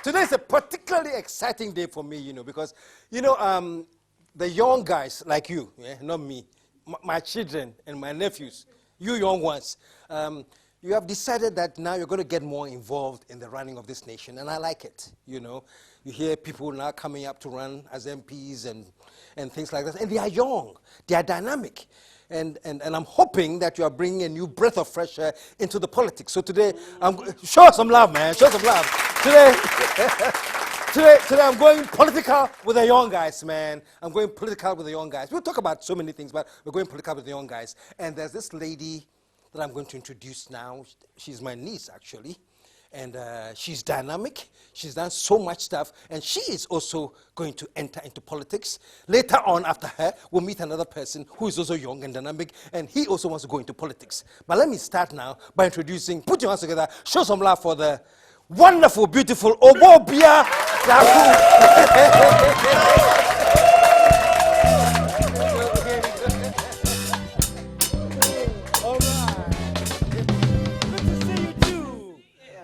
Today is a particularly exciting day for me, because, the young guys like you, not me, my children and my nephews, you young ones, you have decided that now you're going to get more involved in the running of this nation, and I like it, You hear people now coming up to run as MPs and things like that, and they are young, they are dynamic. And I'm hoping that you are bringing a new breath of fresh air into the politics. So today, show some love, man. Show some love. Today I'm going political with the young guys, man. I'm going political with the young guys. We'll talk about so many things, but we're going political with the young guys. And there's this lady that I'm going to introduce now. She's my niece, actually. And she's dynamic. She's done so much stuff. And she is also going to enter into politics. Later on, after her, we'll meet another person who is also young and dynamic. And he also wants to go into politics. But let me start now by introducing, put your hands together, show some love for the wonderful, beautiful Obuobia. Darko.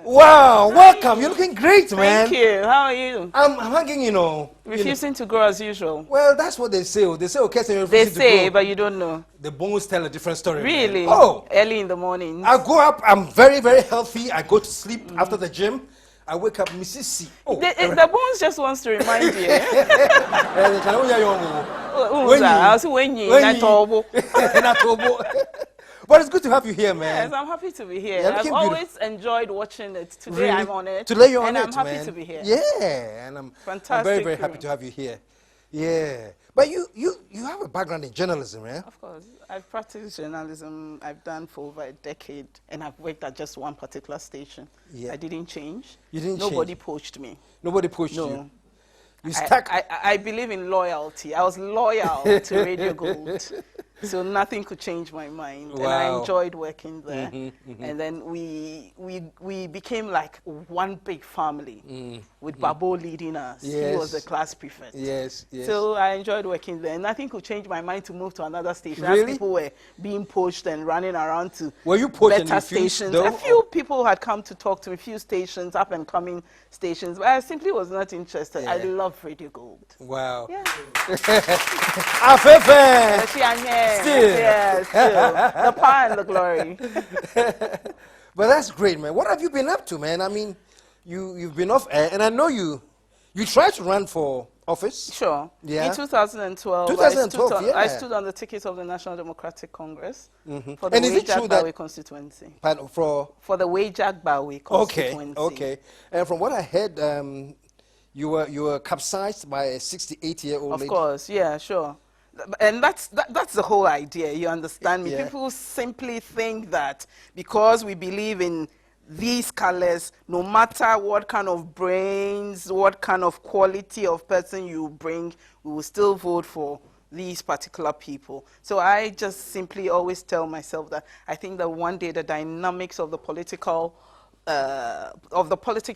Wow, welcome. You're looking great, man. Thank you. How are you? I'm hanging, Refusing to grow as usual. Well, that's what they say. They say, okay, so they say, but you don't know. The bones tell a different story. Really? Man. Oh. Early in the morning. I go up, I'm very, very healthy. I go to sleep after the gym. I wake up, Mrs. C. Oh, the bones just wants to remind you. But it's good to have you here, man. Yes, I'm happy to be here. I've always enjoyed watching it. Today really? I'm on it. Today you're on it, and I'm happy man. to be here. Yeah, and I'm very, very happy to have you here. Yeah. But you have a background in journalism, yeah? Of course. I've practiced journalism. I've done for over a decade, and I've worked at just one particular station. Yeah. I didn't change. You didn't change? Nobody poached me. Nobody poached you? You stuck? I believe in loyalty. I was loyal to Radio Gold. So nothing could change my mind. Wow. And I enjoyed working there. And then we became like one big family with Babo leading us. Yes. He was the class prefect. Yes. So I enjoyed working there. Nothing could change my mind to move to another station. Really? As people were being poached and running around to better stations. A few people had come to talk to me, a few stations, up and coming stations, but I simply was not interested. Yeah. I love Radio Gold. Wow. Yeah. Still. Yeah, still. The power and the glory. But that's great, man. What have you been up to, man? I mean, you've been off air, and I know you tried to run for office. Sure. Yeah. In 2012, I stood on the ticket of the National Democratic Congress for the Wajak constituency. For the Wajak constituency. Okay. And from what I heard, you were capsized by a 68-year-old lady. Of course, yeah, sure. And that's the whole idea, you understand me? Yeah. People simply think that because we believe in these colors, no matter what kind of brains, what kind of quality of person you bring, we will still vote for these particular people. So I just simply always tell myself that I think that one day the dynamics of the politics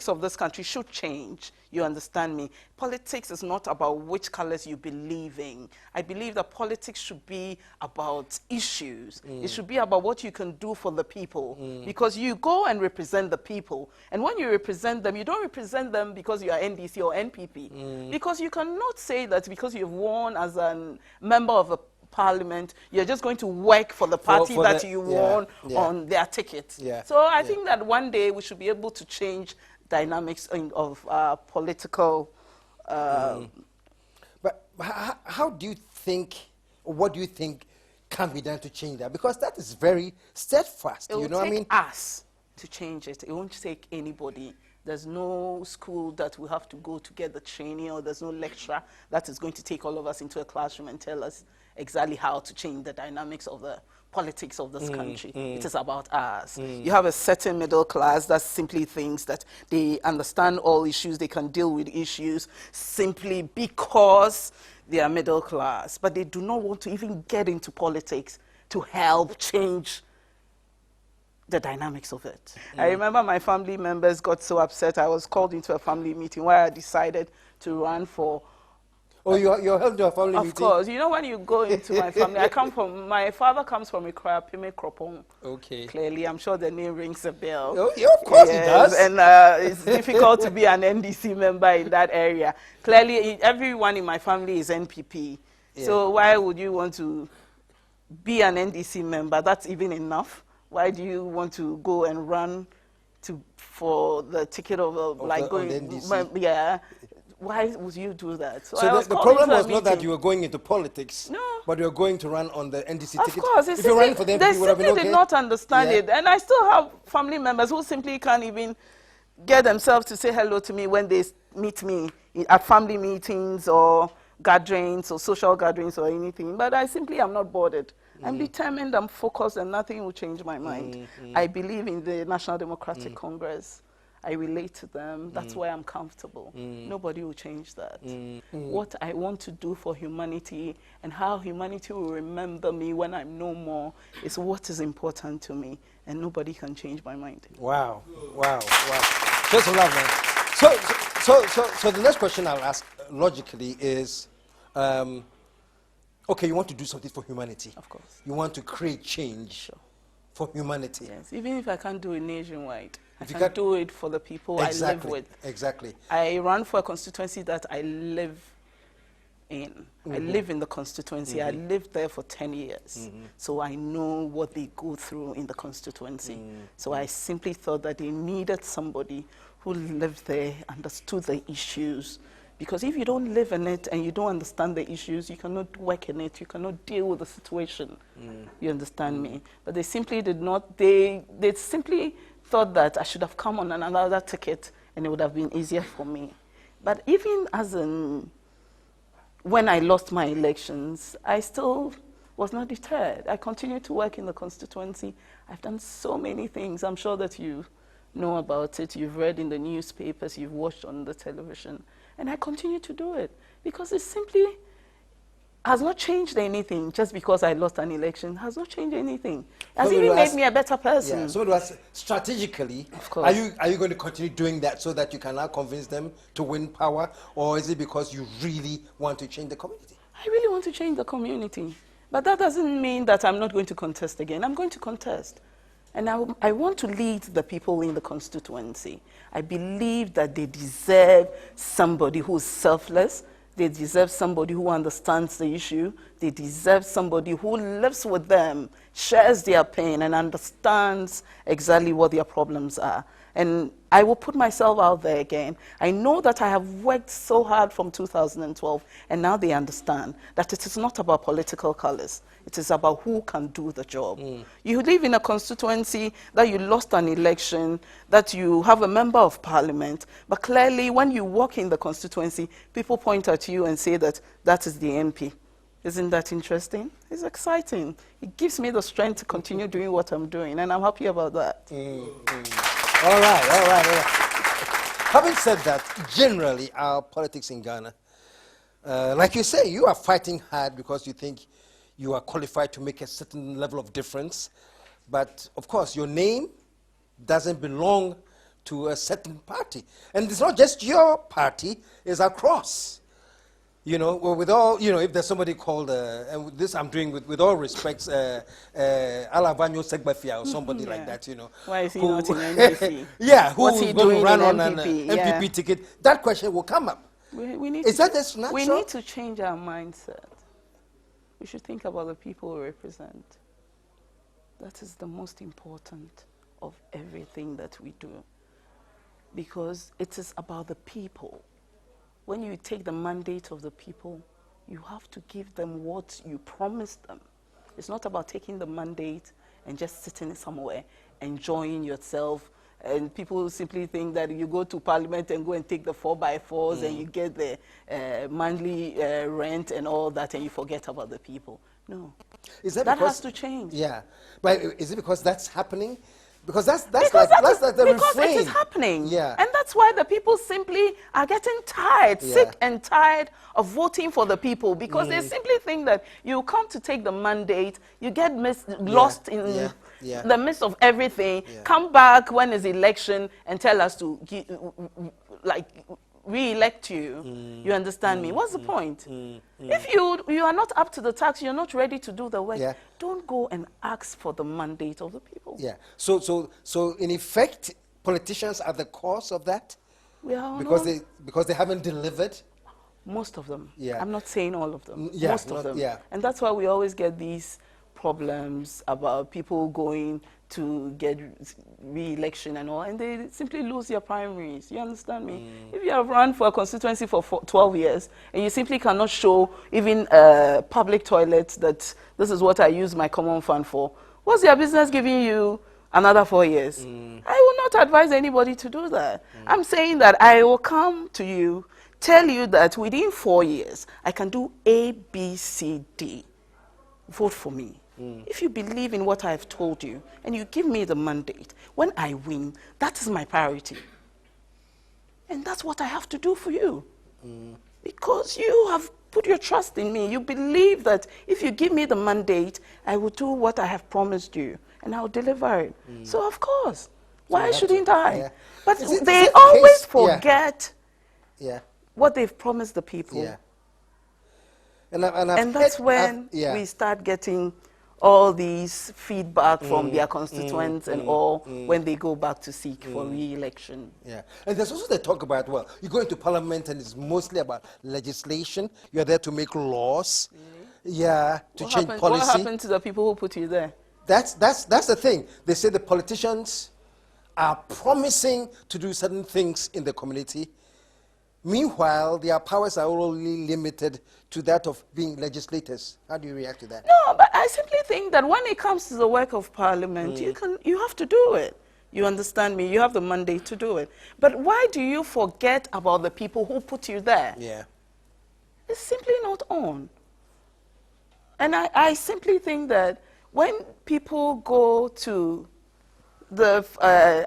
of this country should change. You understand me? Politics is not about which colors you believe in. I believe that politics should be about issues. It should be about what you can do for the people. Because you go and represent the people. And when you represent them, you don't represent them because you are NDC or NPP. Because you cannot say that because you've won as a member of the Parliament, you're just going to work for the party that you won on their ticket. Yeah. So I think that one day we should be able to change dynamics of political. But how do you think, or what do you think can be done to change that? Because that is very steadfast. It will take us to change it. It won't take anybody. There's no school that we have to go to get the training, or there's no lecturer that is going to take all of us into a classroom and tell us exactly how to change the dynamics of the politics of this country. It is about us. You have a certain middle class that simply thinks that they understand all issues, they can deal with issues simply because they are middle class, but they do not want to even get into politics to help change the dynamics of it. I remember my family members got so upset. I was called into a family meeting where I decided to run for Oh, you're held to a family meeting? Of course. You know, when you go into my family, my father comes from Pime Kropong. Okay. Clearly, I'm sure the name rings a bell. Oh, yeah, of course it does. And it's difficult to be an NDC member in that area. Clearly, everyone in my family is NPP. Yeah. So why would you want to be an NDC member? That's even enough. Why do you want to go and run for the ticket of like going? The NDC. Yeah. Why would you do that? So the problem was not that you were going into politics, no, but you were going to run on the NDC ticket. Of course, if you're running for them, they you would have been okay. did not understand it, and I still have family members who simply can't even get themselves to say hello to me when they meet me at family meetings or gatherings or social gatherings or anything. But I simply am not bothered. I'm determined, I'm focused, and nothing will change my mind. I believe in the National Democratic Congress. I relate to them. That's why I'm comfortable. Nobody will change that. What I want to do for humanity and how humanity will remember me when I'm no more is what is important to me, and nobody can change my mind. Wow, wow, wow. Just a love, man. So the next question I'll ask logically is, okay, you want to do something for humanity. Of course. You want to create change for humanity. Yes, even if I can't do it nationwide. I you can do it for the people I live with. Exactly. I run for a constituency that I live in. I live in the constituency. I lived there for 10 years. So I know what they go through in the constituency. So I simply thought that they needed somebody who lived there, understood the issues. Because if you don't live in it and you don't understand the issues, you cannot work in it, you cannot deal with the situation. You understand me? But they simply did not, they simply thought that I should have come on another ticket and it would have been easier for me. But even when I lost my elections, I still was not deterred. I continued to work in the constituency. I've done so many things. I'm sure that you know about it. You've read in the newspapers, you've watched on the television. And I continue to do it because it simply has not changed anything just because I lost an election. Has not changed anything. It has even made me a better person. Yeah, so strategically, of course. Are you going to continue doing that so that you can now convince them to win power, or is it because you really want to change the community? I really want to change the community. But that doesn't mean that I'm not going to contest again. I'm going to contest. And I want to lead the people in the constituency. I believe that they deserve somebody who's selfless. They deserve somebody who understands the issue. They deserve somebody who lives with them, shares their pain, and understands exactly what their problems are. And I will put myself out there again. I know that I have worked so hard from 2012, and now they understand that it is not about political colors. It is about who can do the job. You live in a constituency that you lost an election, that you have a member of parliament, but clearly when you walk in the constituency, people point at you and say that that is the MP. Isn't that interesting? It's exciting. It gives me the strength to continue doing what I'm doing, and I'm happy about that. All right. Having said that, generally, our politics in Ghana, like you say, you are fighting hard because you think you are qualified to make a certain level of difference. But, of course, your name doesn't belong to a certain party. And it's not just your party, it's across. You know, well, with all, you know, if there's somebody called, and this I'm doing with all respects, Alavanyo Segbafia or somebody like that, you know. Why is he not in NDC? Yeah, what's he doing to run in on MPP? an MPP ticket? That question will come up. Is that just natural? We need to change our mindset. We should think about the people we represent. That is the most important of everything that we do. Because it is about the people. When you take the mandate of the people, you have to give them what you promised them. It's not about taking the mandate and just sitting somewhere, enjoying yourself. And people simply think that you go to parliament and go and take the 4x4s and you get the monthly rent and all that, and you forget about the people. No. Is that has to change. Yeah. But is it because that's happening? Because that's the because refrain. It is happening. Yeah. And that's why the people simply are getting tired, sick and tired of voting for the people, because they simply think that you come to take the mandate, you get lost in the midst of everything, come back when it's election and tell us to re-elect you, you understand me? What's the point? If you are not up to the task, you're not ready to do the work, Yeah. don't go and ask for the mandate of the people. Yeah. So in effect, politicians are the cause of that Well, because they haven't delivered. most of them. Yeah. I'm not saying all of them. Yeah, Most of not- them. yeah. And that's why we always get these problems about people going to get re-election and all, and they simply lose their primaries. You understand me? If you have run for a constituency for 12 years, and you simply cannot show even public toilets that this is what I use my common fund for, what's your business giving you another 4 years? I will not advise anybody to do that. I'm saying that I will come to you, tell you that within 4 years, I can do A, B, C, D. Vote for me. If you believe in what I've told you and you give me the mandate, when I win, that is my priority. And that's what I have to do for you. Because you have put your trust in me. You believe that if you give me the mandate, I will do what I have promised you and I'll deliver it. So, of course, why you have shouldn't to- I? yeah. But Is it they the always case- yeah. forget Yeah. what they've promised the people. Yeah. I've And that's heard- when yeah. we start getting all these feedback from their constituents and all when they go back to seek for re-election. Yeah, and there's also the talk about, well, you go into parliament and it's mostly about legislation. You're there to make laws. Yeah, to change policy. What happened to the people who put you there? That's the thing. They say the politicians are promising to do certain things in the community. Meanwhile, their powers are only limited to that of being legislators. How do you react to that? No, but I simply think that when it comes to the work of parliament, you have to do it. You understand me? You have the mandate to do it. But why do you forget about the people who put you there? Yeah. It's simply not on. And I simply think that when people go to the,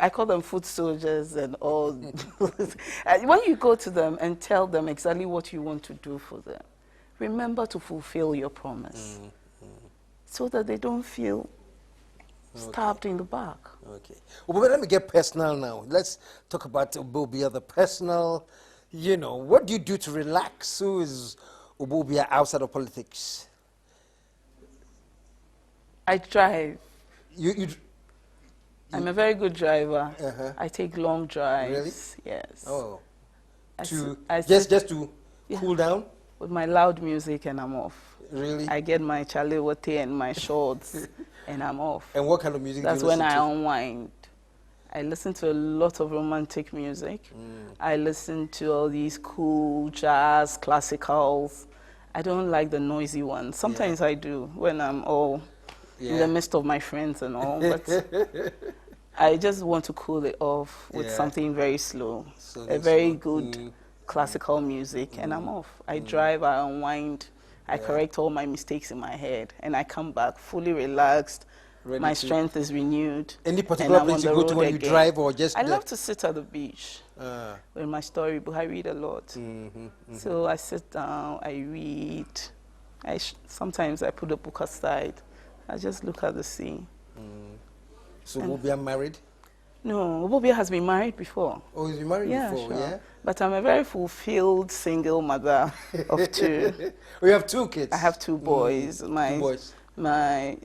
I call them foot soldiers and all, when you go to them and tell them exactly what you want to do for them, remember to fulfill your promise so that they don't feel stabbed in the back. Okay. Well, let me get personal now. Let's talk about Obuobia, the personal, what do you do to relax? Who is Obuobia outside of politics? I drive. I'm a very good driver. I take long drives. Really? Yes. Oh. I Just to cool down? With my loud music and I'm off. Really? I get my chalewote and my shorts and I'm off. And what kind of music That's do you listen when to? I unwind. I listen to a lot of romantic music. I listen to all these cool jazz, classicals. I don't like the noisy ones. Sometimes I do when I'm all in the midst of my friends and all. But I just want to cool it off with something very slow. A very good classical music and I'm off. I drive, I unwind, I correct all my mistakes in my head and I come back fully relaxed. My strength is renewed. Any particular place you go to when you drive or just... I love to sit at the beach with my storybook. I read a lot. So I sit down, I read. Sometimes I put the book aside. I just look at the sea. So Obuobia married? No, Obuobia has been married before. Oh, he's been married before, sure. yeah? But I'm a very fulfilled single mother of two. We have 2 kids? I have 2 boys. 2 boys. My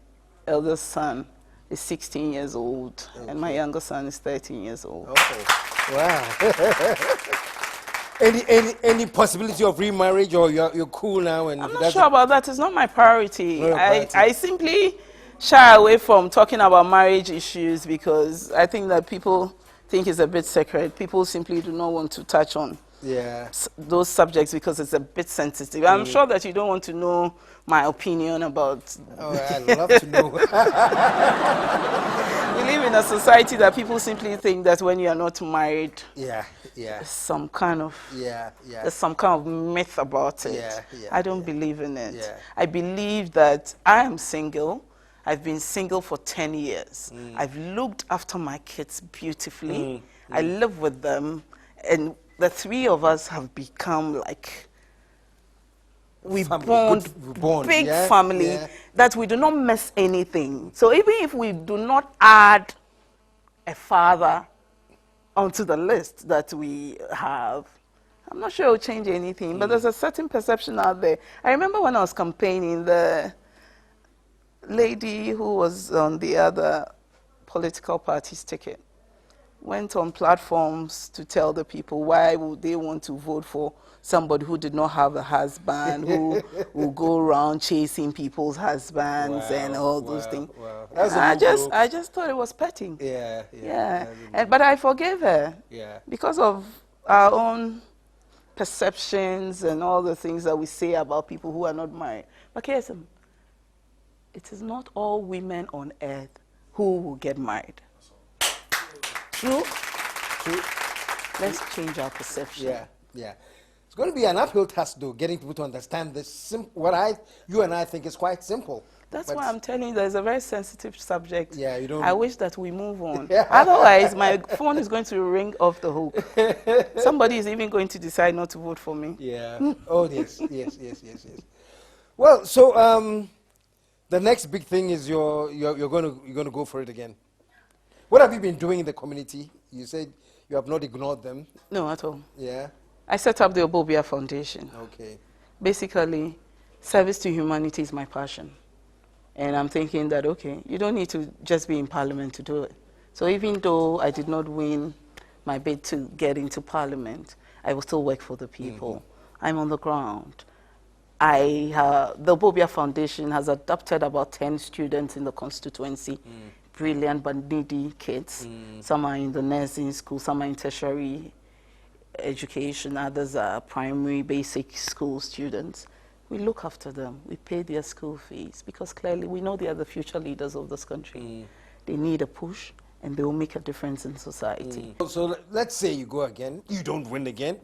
eldest son is 16 years old, and my younger son is 13 years old. Oh, wow. Any possibility of remarriage, or you're cool now? And I'm not sure about that. It's not my priority. Not your priority. I simply shy away from talking about marriage issues because I think that people think it's a bit sacred. People simply do not want to touch on those subjects because it's a bit sensitive. I'm sure that you don't want to know my opinion about... Oh, I'd love to know. We live in a society that people simply think that when you are not married, there's some kind of myth about it. I don't believe in it. I believe that I am single. I've been single for 10 years. I've looked after my kids beautifully. I live with them, and the 3 of us have become like... We bond, big family, that we do not miss anything. So even if we do not add a father onto the list that we have, I'm not sure it will change anything, but there's a certain perception out there. I remember when I was campaigning, the lady who was on the other political party's ticket went on platforms to tell the people why would they want to vote for somebody who did not have a husband, who will go around chasing people's husbands and all those things. Wow. I just thought it was petty. Yeah. But I forgave her. Yeah. Because of our own perceptions and all the things that we say about people who are not married. But KSM, it is not all women on earth who will get married. True? Let's change our perception. Yeah. It's going to be an uphill task, though, getting people to understand this. You and I think is quite simple. That's why I'm telling you, there's a very sensitive subject. Yeah, you don't. I wish that we move on. Otherwise, my phone is going to ring off the hook. Somebody is even going to decide not to vote for me. Yeah. Oh, yes. Well, so the next big thing is you're going to go for it again. What have you been doing in the community? You said you have not ignored them. No, at all. Yeah. I set up the Obuobia Foundation. Okay. Basically, service to humanity is my passion. And I'm thinking that, okay, you don't need to just be in Parliament to do it. So even though I did not win my bid to get into Parliament, I will still work for the people. I'm on the ground. The Obuobia Foundation has adopted about 10 students in the constituency, brilliant but needy kids. Some are in the nursing school, some are in tertiary education, others are primary basic school students. We look after them, we pay their school fees, because clearly we know they are the future leaders of this country. They need a push, and they will make a difference in society. So let's say you go again, you don't win again,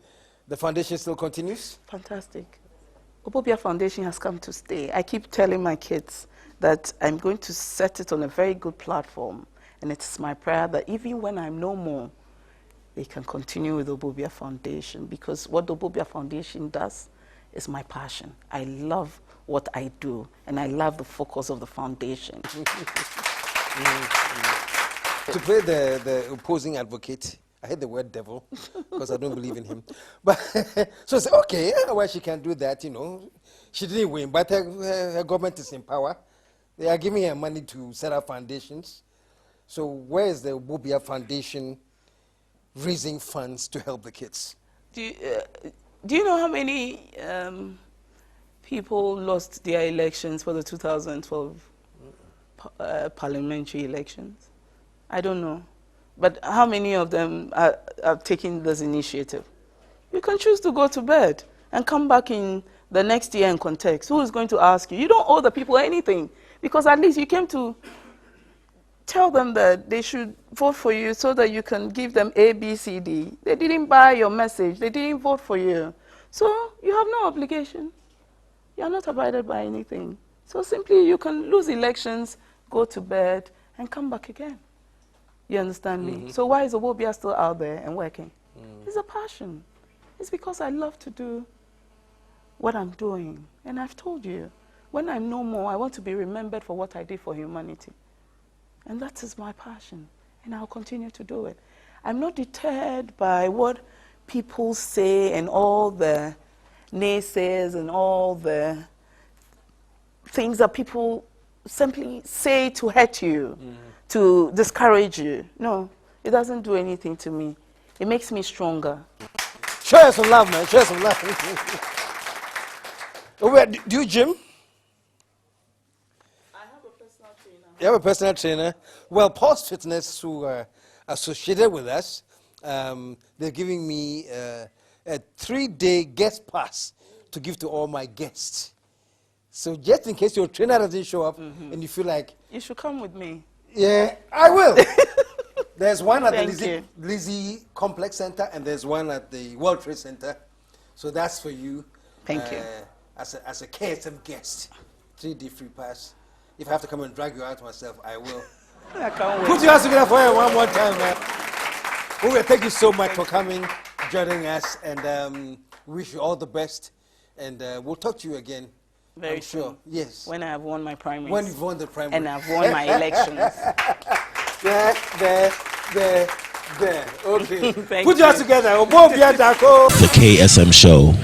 the foundation still continues? Fantastic. Obuobia Foundation has come to stay. I keep telling my kids that I'm going to set it on a very good platform, and it's my prayer that even when I'm no more, they can continue with the Obuobia Foundation, because what the Obuobia Foundation does is my passion. I love what I do, and I love the focus of the foundation. To play the opposing advocate, I hate the word devil, because I don't believe in him. But so I say, okay, well, she can do that, you know. She didn't win, but her government is in power. They are giving her money to set up foundations. So where is the Obuobia Foundation raising funds to help the kids? Do you know how many people lost their elections for the 2012 parliamentary elections? I don't know. But how many of them are taking this initiative? You can choose to go to bed and come back in the next year and contest. Who is going to ask you? You don't owe the people anything, because at least you came to tell them that they should vote for you so that you can give them A, B, C, D. They didn't buy your message. They didn't vote for you. So you have no obligation. You are not abided by anything. So simply you can lose elections, go to bed, and come back again. You understand me? So why is Obuobia still out there and working? It's a passion. It's because I love to do what I'm doing. And I've told you, when I'm no more, I want to be remembered for what I did for humanity. And that is my passion, and I'll continue to do it. I'm not deterred by what people say and all the naysayers and all the things that people simply say to hurt you, to discourage you. No, it doesn't do anything to me. It makes me stronger. Show us some love, man. Show us some love. Do you gym? You have a personal trainer. Well, Pulse Fitness, who are associated with us, they're giving me a 3-day guest pass to give to all my guests. So just in case your trainer doesn't show up and you feel like... You should come with me. Yeah, I will. There's one at Thank the Lizzie Complex Center, and there's one at the World Trade Center. So that's for you. Thank you. As a KSM guest. 3-day free pass. If I have to come and drag you out myself, I will. I can't wait. Put your hands together for her one more time, man. Obuobia, thank you so much for coming, joining us, and wish you all the best. And we'll talk to you again. Very I'm sure. soon. Yes. When I have won my primaries. When you've won the primary. And I've won my elections. There. There. Okay. Thank Put yours you. together. Obuobia, Darko. The KSM Show.